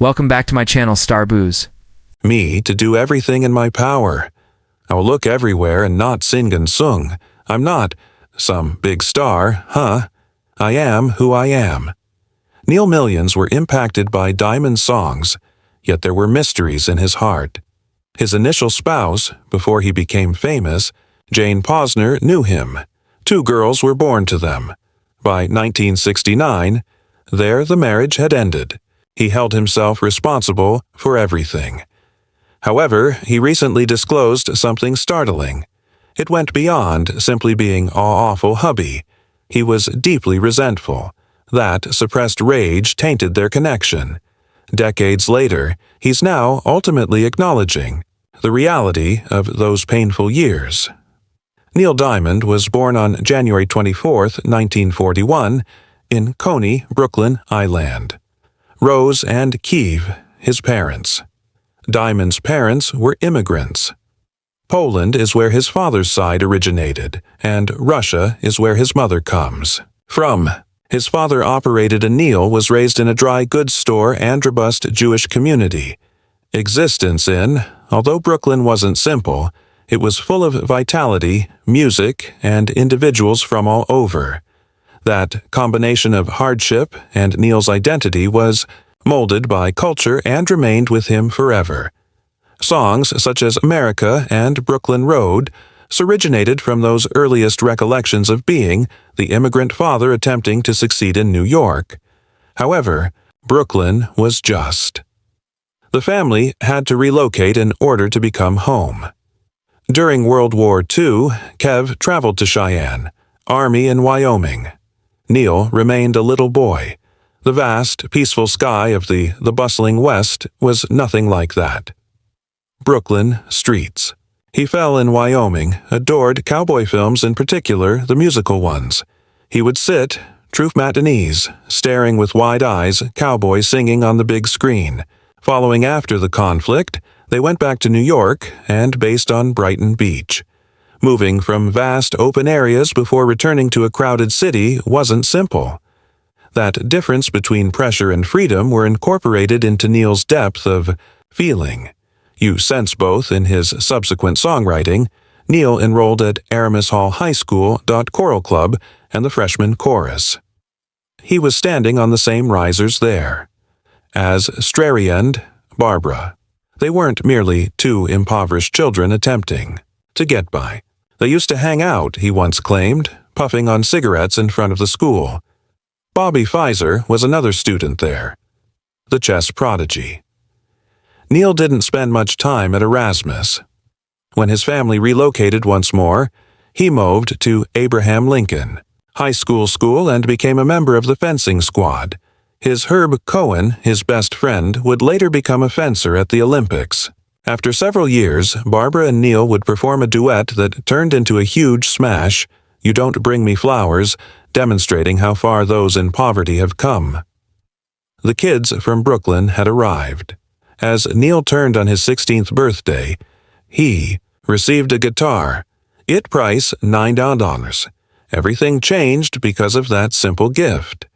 Welcome back to my channel, Star Booze. Me to do everything in my power. I will look everywhere and not sing and sung. I'm not some big star, huh? I am who I am. Neil millions were impacted by Diamond's songs, yet there were mysteries in his heart. His initial spouse, before he became famous, Jane Posner, knew him. 2 girls were born to them. By 1969, there the marriage had ended. He held himself responsible for everything. However, he recently disclosed something startling. It went beyond simply being awful hubby. He was deeply resentful. That suppressed rage tainted their connection. Decades later, he's now ultimately acknowledging the reality of those painful years. Neil Diamond was born on January 24, 1941, in Coney, Brooklyn, Island. Rose and Kiev, his parents. Diamond's parents were immigrants. Poland is where his father's side originated, and Russia is where his mother comes from. His father operated and Neil was raised in a dry goods store and robust Jewish community. Existence in, although Brooklyn wasn't simple, it was full of vitality, music, and individuals from all over. That combination of hardship and Neil's identity was molded by culture and remained with him forever. Songs such as America and Brooklyn Road originated from those earliest recollections of being the immigrant father attempting to succeed in New York. However, Brooklyn was just. The family had to relocate in order to become home. During World War II, Kev traveled to Cheyenne, Army in Wyoming. Neil remained a little boy. The vast, peaceful sky of the bustling West was nothing like that. Brooklyn streets. He fell in Wyoming, adored cowboy films, in particular the musical ones. He would sit, troop matinees, staring with wide eyes, cowboys singing on the big screen. Following after the conflict, they went back to New York and based on Brighton Beach. Moving from vast open areas before returning to a crowded city wasn't simple. That difference between pressure and freedom were incorporated into Neil's depth of feeling. You sense both in his subsequent songwriting. Neil enrolled at Aramis Hall High School Choral Club and the freshman chorus. He was standing on the same risers there as Strary and Barbara. They weren't merely 2 impoverished children attempting to get by. They used to hang out, he once claimed, puffing on cigarettes in front of the school. Bobby Pfizer was another student there, the chess prodigy. Neil didn't spend much time at Erasmus. When his family relocated once more, he moved to Abraham Lincoln High School and became a member of the fencing squad. His Herb Cohen, his best friend, would later become a fencer at the Olympics. After several years, Barbara and Neil would perform a duet that turned into a huge smash, You Don't Bring Me Flowers, demonstrating how far those in poverty have come. The kids from Brooklyn had arrived. As Neil turned on his 16th birthday, he received a guitar. It price $9. Everything changed because of that simple gift.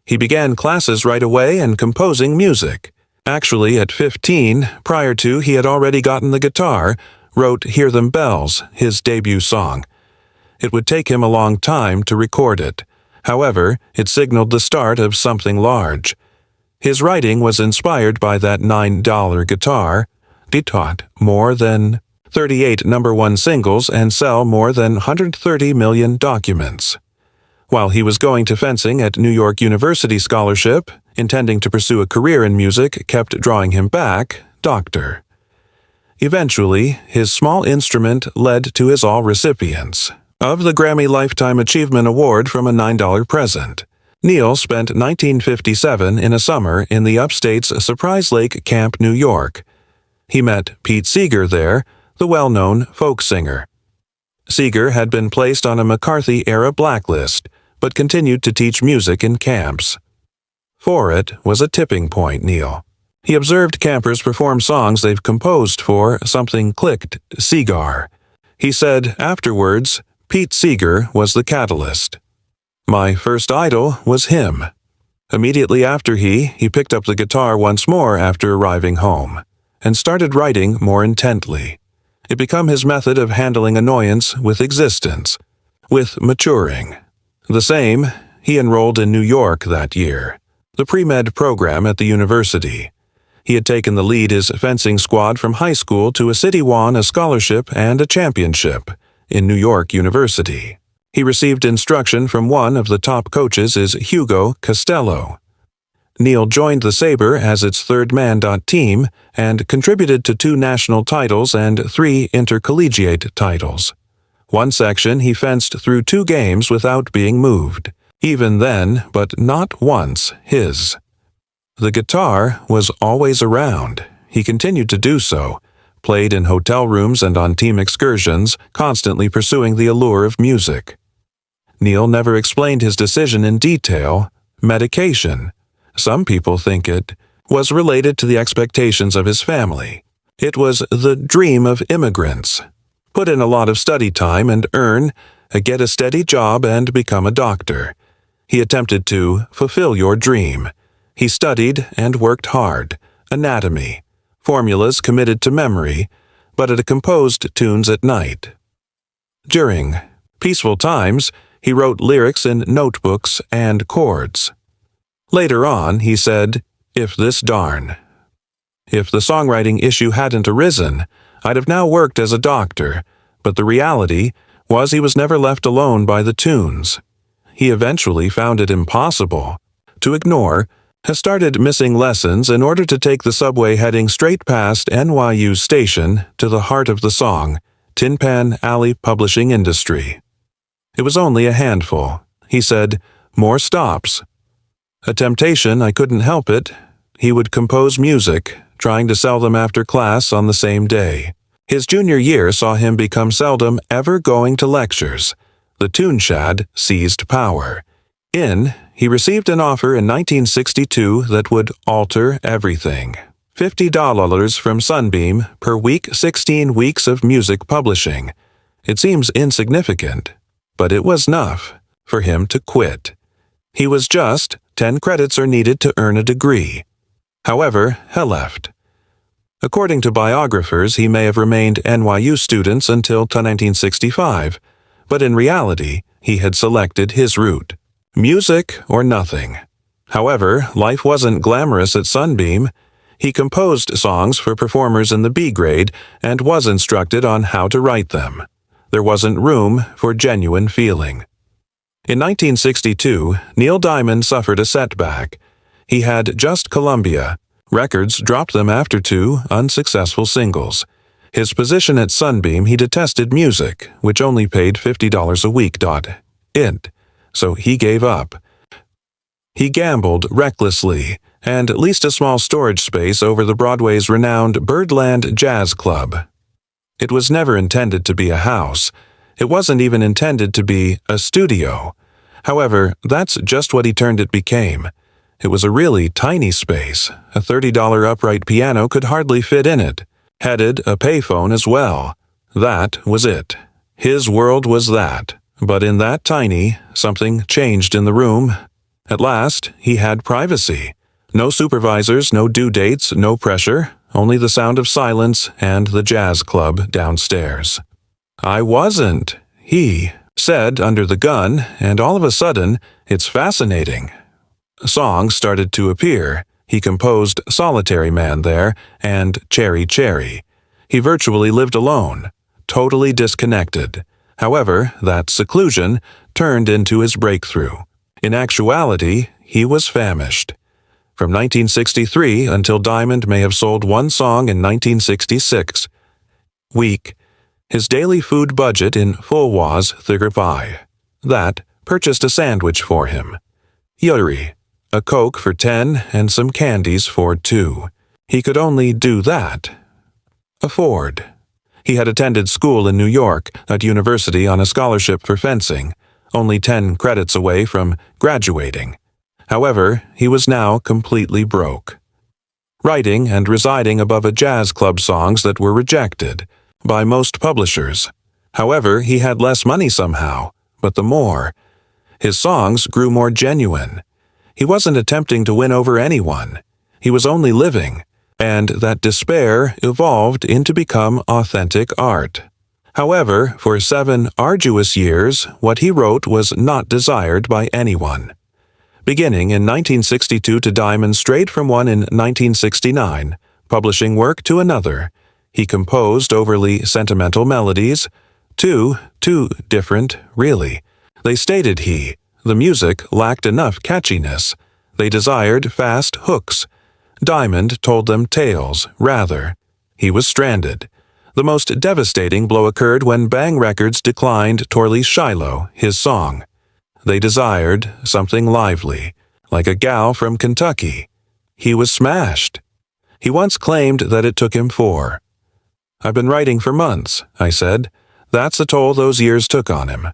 He began classes right away and composing music. Actually, at 15, prior to he had already gotten the guitar, wrote Hear Them Bells, his debut song. It would take him a long time to record it. However, it signaled the start of something large. His writing was inspired by that $9 guitar. It taught more than 38 #1 singles and sell more than 130 million documents. While he was going to fencing at New York University scholarship, intending to pursue a career in music kept drawing him back, doctor. Eventually, his small instrument led to his all recipients of the Grammy Lifetime Achievement Award from a $9 present. Neil spent 1957 in a summer in the upstate's Surprise Lake Camp, New York. He met Pete Seeger there, the well-known folk singer. Seeger had been placed on a McCarthy-era blacklist, but continued to teach music in camps. For it was a tipping point, Neil. He observed campers perform songs they've composed for something clicked, Seegar. He said afterwards, Pete Seeger was the catalyst. My first idol was him. Immediately after he picked up the guitar once more after arriving home, and started writing more intently. It became his method of handling annoyance with existence, with maturing. The same, he enrolled in New York that year, the pre-med program at the university. He had taken the lead his fencing squad from high school to a city won a scholarship and a championship in New York University. He received instruction from one of the top coaches is Hugo Costello. Neil joined the Sabre as its third-man team and contributed to 2 national titles and 3 intercollegiate titles. One section he fenced through 2 games without being moved, even then, but not once his. The guitar was always around. He continued to do so, played in hotel rooms and on team excursions, constantly pursuing the allure of music. Neil never explained his decision in detail. Medication, some people think it, was related to the expectations of his family. It was the dream of immigrants. Put in a lot of study time and get a steady job and become a doctor. He attempted to fulfill your dream. He studied and worked hard, anatomy, formulas committed to memory, but it composed tunes at night. During peaceful times, he wrote lyrics in notebooks and chords. Later on, he said, If the songwriting issue hadn't arisen, I'd have now worked as a doctor, but the reality was he was never left alone by the tunes. He eventually found it impossible to ignore, has started missing lessons in order to take the subway heading straight past NYU Station to the heart of the song, Tin Pan Alley Publishing Industry. It was only a handful. He said, more stops. A temptation, I couldn't help it. He would compose music, trying to sell them after class on the same day. His junior year saw him become seldom ever going to lectures. The tune shad seized power. He received an offer in 1962 that would alter everything. $50 from Sunbeam per week, 16 weeks of music publishing. It seems insignificant, but it was enough for him to quit. He was just 10 credits are needed to earn a degree. However, he left. According to biographers, he may have remained NYU students until 1965, but in reality, he had selected his route. Music or nothing. However, life wasn't glamorous at Sunbeam. He composed songs for performers in the B grade and was instructed on how to write them. There wasn't room for genuine feeling. In 1962, Neil Diamond suffered a setback. He had just Columbia. Records dropped them after 2 unsuccessful singles. His position at Sunbeam, he detested music, which only paid $50 a week. So he gave up. He gambled recklessly and leased a small storage space over the Broadway's renowned Birdland Jazz Club. It was never intended to be a house. It wasn't even intended to be a studio. However, that's just what he turned it became. It was a really tiny space. A $30 upright piano could hardly fit in it. Headed a payphone as well. That was it. His world was that. But in that tiny, something changed in the room. At last, he had privacy. No supervisors, no due dates, no pressure, only the sound of silence and the jazz club downstairs. I wasn't, he said under the gun, and all of a sudden, it's fascinating. Songs started to appear. He composed Solitary Man there and Cherry Cherry. He virtually lived alone, totally disconnected. However, that seclusion turned into his breakthrough. In actuality, he was famished. From 1963 until Diamond may have sold 1 song in 1966. Week. His daily food budget in full was $35. That purchased a sandwich for him. Yuri, a Coke for 10 and some candies for 2. He could only do that. Afford. He had attended school in New York at university on a scholarship for fencing, only 10 credits away from graduating. However, he was now completely broke. Writing and residing above a jazz club songs that were rejected by most publishers. However, he had less money somehow, but the more. His songs grew more genuine. He wasn't attempting to win over anyone. He was only living, and that despair evolved into become authentic art. However, for 7 arduous years, what he wrote was not desired by anyone. Beginning in 1962 to Diamond strayed from one in 1969, publishing work to another. He composed overly sentimental melodies, too different, really. They stated the music lacked enough catchiness. They desired fast hooks. Diamond told them tales, rather. He was stranded. The most devastating blow occurred when Bang Records declined Torley Shiloh, his song. They desired something lively, like a gal from Kentucky. He was smashed. He once claimed that it took him 4. "I've been writing for months," I said. "That's the toll those years took on him."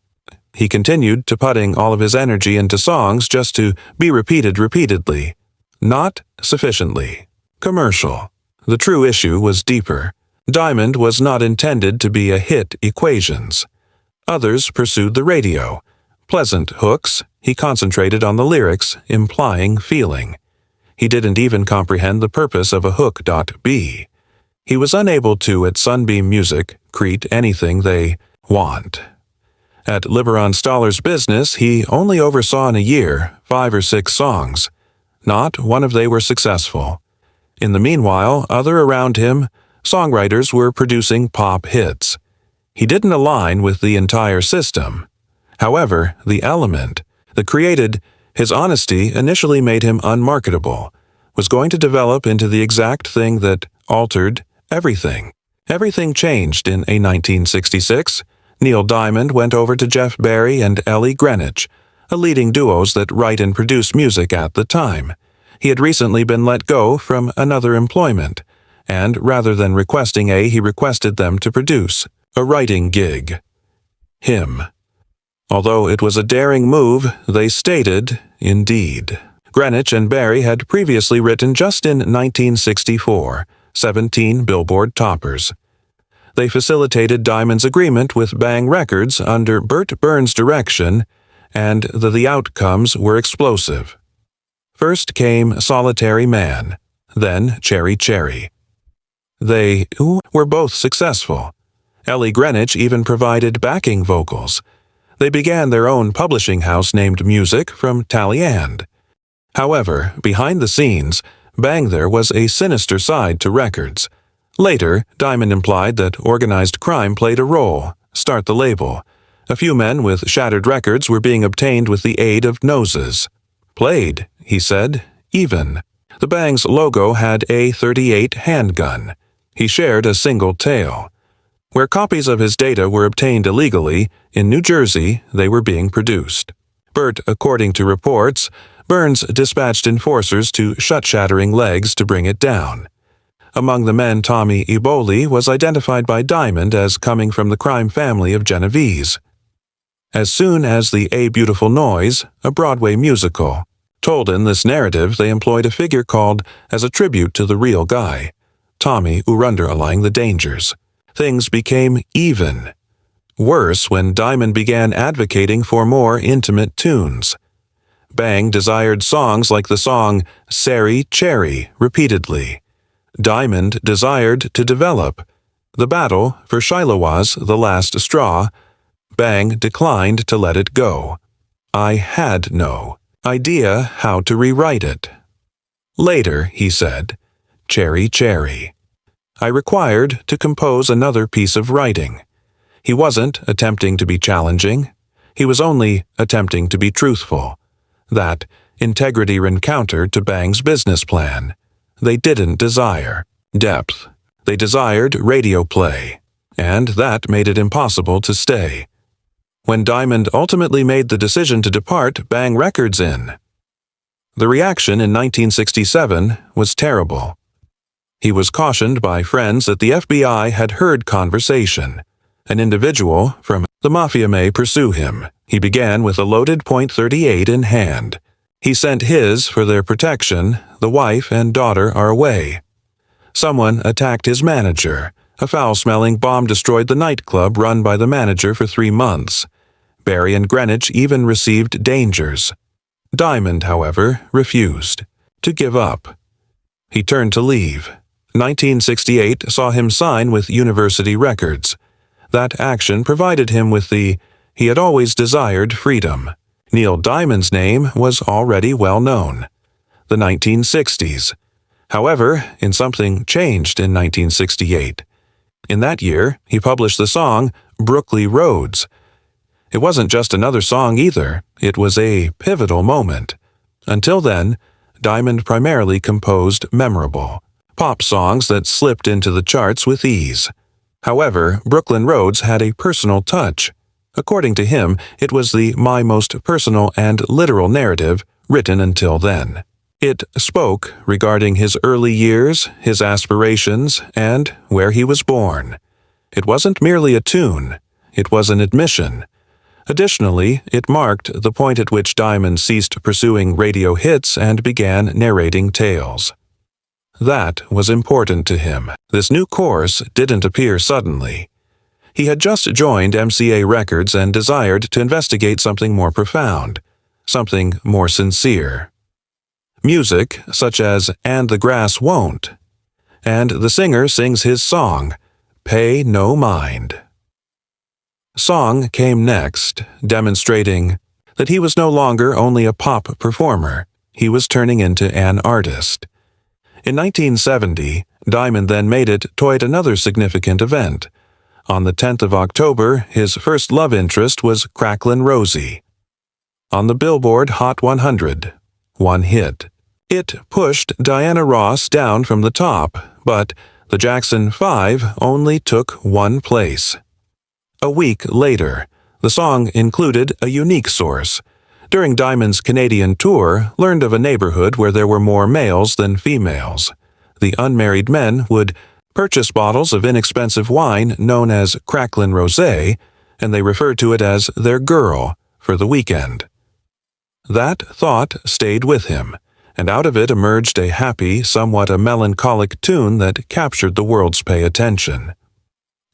He continued to putting all of his energy into songs just to be repeated repeatedly. Not sufficiently commercial. The true issue was deeper. Diamond was not intended to be a hit equations. Others pursued the radio. Pleasant hooks, he concentrated on the lyrics, implying feeling. He didn't even comprehend the purpose of a hook.b. He was unable to, at Sunbeam Music, create anything they want. At Liberon Stoller's business, he only oversaw in a year 5 or 6 songs. Not one of they were successful. In the meanwhile, other around him, songwriters were producing pop hits. He didn't align with the entire system. However, the element that created his honesty initially made him unmarketable, was going to develop into the exact thing that altered everything. Everything changed in a 1966. Neil Diamond went over to Jeff Barry and Ellie Greenwich, a leading duos that write and produce music at the time. He had recently been let go from another employment, and rather than requesting he requested them to produce a writing gig. Him. Although it was a daring move, they stated, indeed. Greenwich and Barry had previously written just in 1964, 17 Billboard toppers. They facilitated Diamond's agreement with Bang Records under Burt Burns' direction, and the outcomes were explosive. First came Solitary Man, then Cherry Cherry. They were both successful. Ellie Greenwich even provided backing vocals. They began their own publishing house named Music from Talleyand. However, behind the scenes, Bang there was a sinister side to records. Later, Diamond implied that organized crime played a role. Start the label. A few men with shattered records were being obtained with the aid of noses. Played, he said, even. The Bang's logo had a .38 handgun. He shared a single tail. Where copies of his data were obtained illegally, in New Jersey, they were being produced. Burt, according to reports, Burns dispatched enforcers to shut Shattering Legs to bring it down. Among the men, Tommy Eboli was identified by Diamond as coming from the crime family of Genovese. As soon as the A Beautiful Noise, a Broadway musical, told in this narrative, they employed a figure called as a tribute to the real guy, Tommy underlying the dangers. Things became even. Worse when Diamond began advocating for more intimate tunes. Bang desired songs like the song Sari Cherry repeatedly. Diamond desired to develop. The battle for Shiloh was the last straw. Bang declined to let it go. I had no idea how to rewrite it. Later, he said, Cherry Cherry. I required to compose another piece of writing. He wasn't attempting to be challenging. He was only attempting to be truthful. That integrity ran counter to Bang's business plan. They didn't desire depth. They desired radio play, and that made it impossible to stay. When Diamond ultimately made the decision to depart Bang Records the reaction in 1967 was terrible. He was cautioned by friends that the FBI had heard conversation. An individual from the Mafia may pursue him. He began with a loaded .38 in hand. He sent his for their protection. The wife and daughter are away. Someone attacked his manager. A foul-smelling bomb destroyed the nightclub run by the manager for 3 months. Barry and Greenwich even received dangers. Diamond, however, refused to give up. He turned to leave. 1968 saw him sign with University Records. That action provided him with the he had always desired freedom. Neil Diamond's name was already well known. The 1960s. However, something changed in 1968. In that year, he published the song Brooklyn Roads. It wasn't just another song either, it was a pivotal moment. Until then, Diamond primarily composed memorable pop songs that slipped into the charts with ease. However, Brooklyn Roads had a personal touch. According to him, it was my most personal and literal narrative written until then. It spoke regarding his early years, his aspirations, and where he was born. It wasn't merely a tune, it was an admission. Additionally, it marked the point at which Diamond ceased pursuing radio hits and began narrating tales. That was important to him. This new course didn't appear suddenly. He had just joined MCA Records and desired to investigate something more profound, something more sincere. Music, such as And the Grass Won't, and the singer sings his song, Pay No Mind. Song came next, demonstrating that he was no longer only a pop performer, he was turning into an artist. In 1970, Diamond then made it toward another significant event. On the 10th of October, his first love interest was Cracklin' Rosie. On the Billboard Hot 100, one hit. It pushed Diana Ross down from the top, but the Jackson 5 only took one place. A week later, the song included a unique source. During Diamond's Canadian tour, learned of a neighborhood where there were more males than females. The unmarried men would purchase bottles of inexpensive wine known as Cracklin' Rosé, and they referred to it as their girl for the weekend. That thought stayed with him, and out of it emerged a happy, somewhat a melancholic tune that captured the world's pay attention.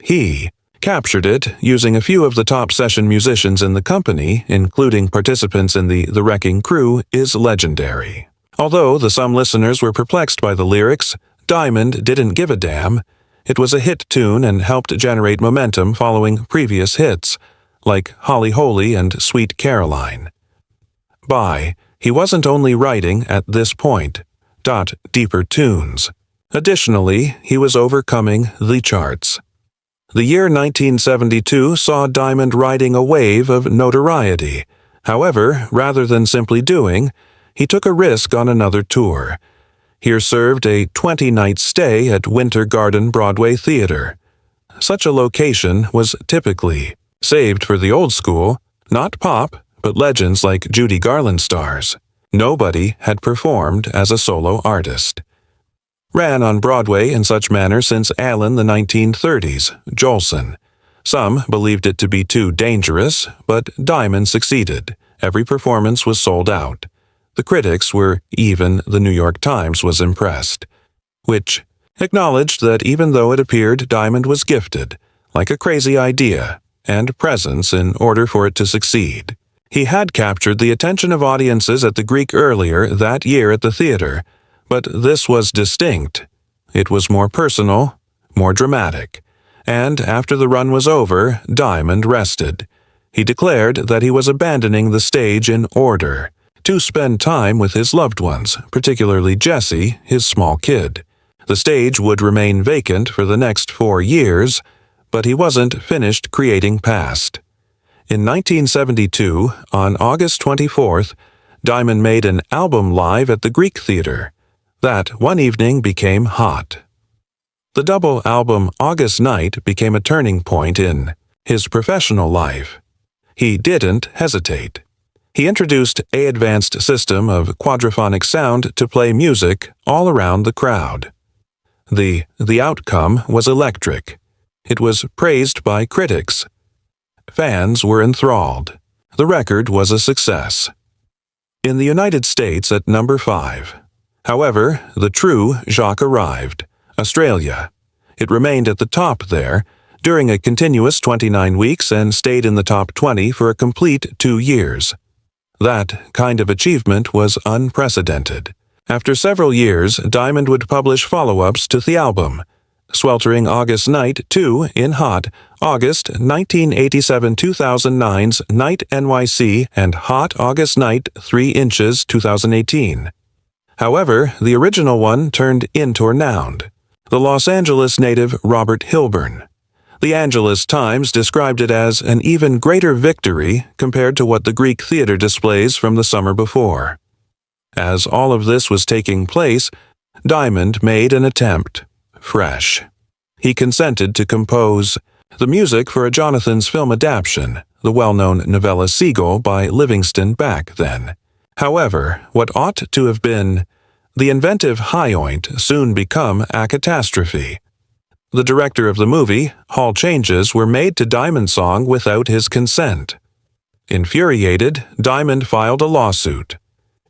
He captured it using a few of the top session musicians in the company, including participants in the Wrecking Crew, is legendary. Although some listeners were perplexed by the lyrics, Diamond didn't give a damn. It was a hit tune and helped generate momentum following previous hits, like Holly Holy and Sweet Caroline. He wasn't only writing at this point, deeper tunes. Additionally, he was overcoming the charts. The year 1972 saw Diamond riding a wave of notoriety. However, rather than simply doing, he took a risk on another tour. Here served a 20-night stay at Winter Garden Broadway Theater. Such a location was typically saved for the old school, not pop, but legends like Judy Garland stars. Nobody had performed as a solo artist. Ran on Broadway in such manner since Allen the 1930s, Jolson. Some believed it to be too dangerous, but Diamond succeeded. Every performance was sold out. The critics were even the New York Times was impressed, which acknowledged that even though it appeared Diamond was gifted, like a crazy idea, and presence in order for it to succeed. He had captured the attention of audiences at the Greek earlier that year at the theater, but this was distinct. It was more personal, more dramatic, and after the run was over, Diamond rested. He declared that he was abandoning the stage in order to spend time with his loved ones, particularly Jessie, his small kid. The stage would remain vacant for the next 4 years, but he wasn't finished creating past. In 1972, on August 24th, Diamond made an album live at the Greek Theater. That one evening became hot. The double album August Night became a turning point in his professional life. He didn't hesitate. He introduced an advanced system of quadraphonic sound to play music all around the crowd. The outcome was electric. It was praised by critics. Fans were enthralled. The record was a success. In the United States at number 5. However, the true Jacques arrived, Australia. It remained at the top there during a continuous 29 weeks and stayed in the top 20 for a complete 2 years. That kind of achievement was unprecedented. After several years, Diamond would publish follow-ups to the album, Sweltering August Night 2 in Hot, August 1987-2009's Night NYC, and Hot August Night 3 Inches 2018. However, the original one turned intournowed. The Los Angeles native Robert Hilburn. The Angeles Times described it as an even greater victory compared to what the Greek theater displays from the summer before. As all of this was taking place, Diamond made an attempt. Fresh. He consented to compose the music for a Jonathan's film adaptation, the well-known novella Seagull by Livingston back then. However, what ought to have been the inventive high oint soon become a catastrophe. The director of the movie, Hall changes were made to Diamond's song without his consent. Infuriated, Diamond filed a lawsuit.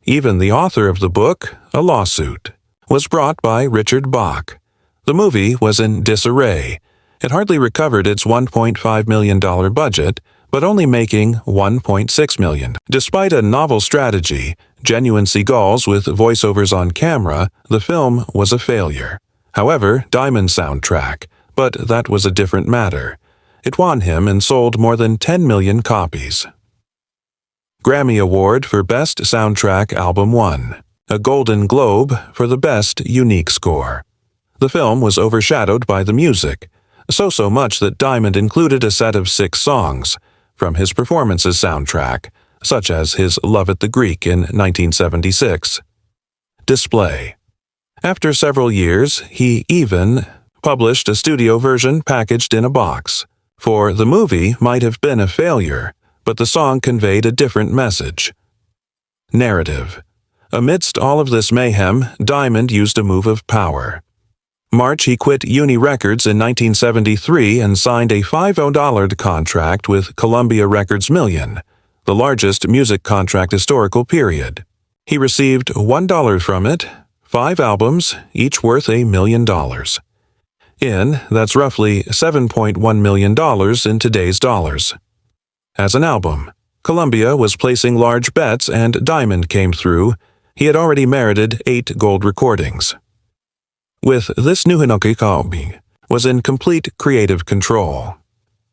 Even the author of the book, a lawsuit, was brought by Richard Bach. The movie was in disarray. It hardly recovered its $1.5 million budget, but only making $1.6 million. Despite a novel strategy, genuine seagulls with voiceovers on camera, the film was a failure. However, Diamond's soundtrack, but that was a different matter. It won him and sold more than 10 million copies. Grammy Award for Best Soundtrack Album 1. A Golden Globe for the Best Unique Score. The film was overshadowed by the music, so much that Diamond included a set of 6 songs from his performance's soundtrack, such as his Love at the Greek in 1976. Display. After several years, he even published a studio version packaged in a box. For the movie might have been a failure, but the song conveyed a different message. Narrative. Amidst all of this mayhem, Diamond used a move of power. March he quit Uni Records in 1973 and signed a $5 contract with Columbia Records Million, the largest music contract historical period. He received $1 from it, 5 albums, each worth $1 million. That's roughly $7.1 million in today's dollars. As an album, Columbia was placing large bets and Diamond came through. He had already merited 8 gold recordings. With this new Hinoki was in complete creative control.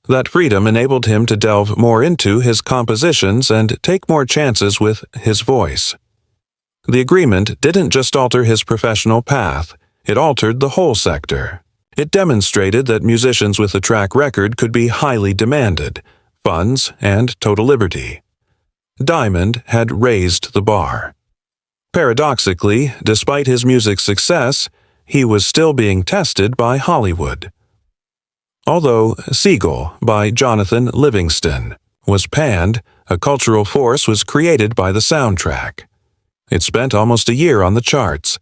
That freedom enabled him to delve more into his compositions and take more chances with his voice. The agreement didn't just alter his professional path, it altered the whole sector. It demonstrated that musicians with a track record could be highly demanded, funds, and total liberty. Diamond had raised the bar. Paradoxically, despite his music's success, he was still being tested by Hollywood. Although Seagull by Jonathan Livingston was panned, a cultural force was created by the soundtrack. It spent almost a year on the charts.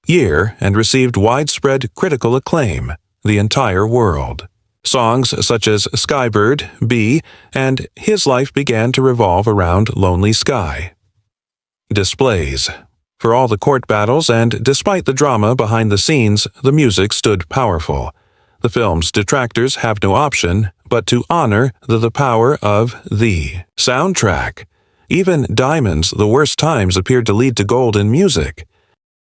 And received widespread critical acclaim, the entire world. Songs such as Skybird, Bee, and His Life Began to Revolve Around Lonely Sky. Displays. For all the court battles and despite the drama behind the scenes, the music stood powerful. The film's detractors have no option but to honor the power of the soundtrack. Even Diamond's The Worst Times appeared to lead to gold in music.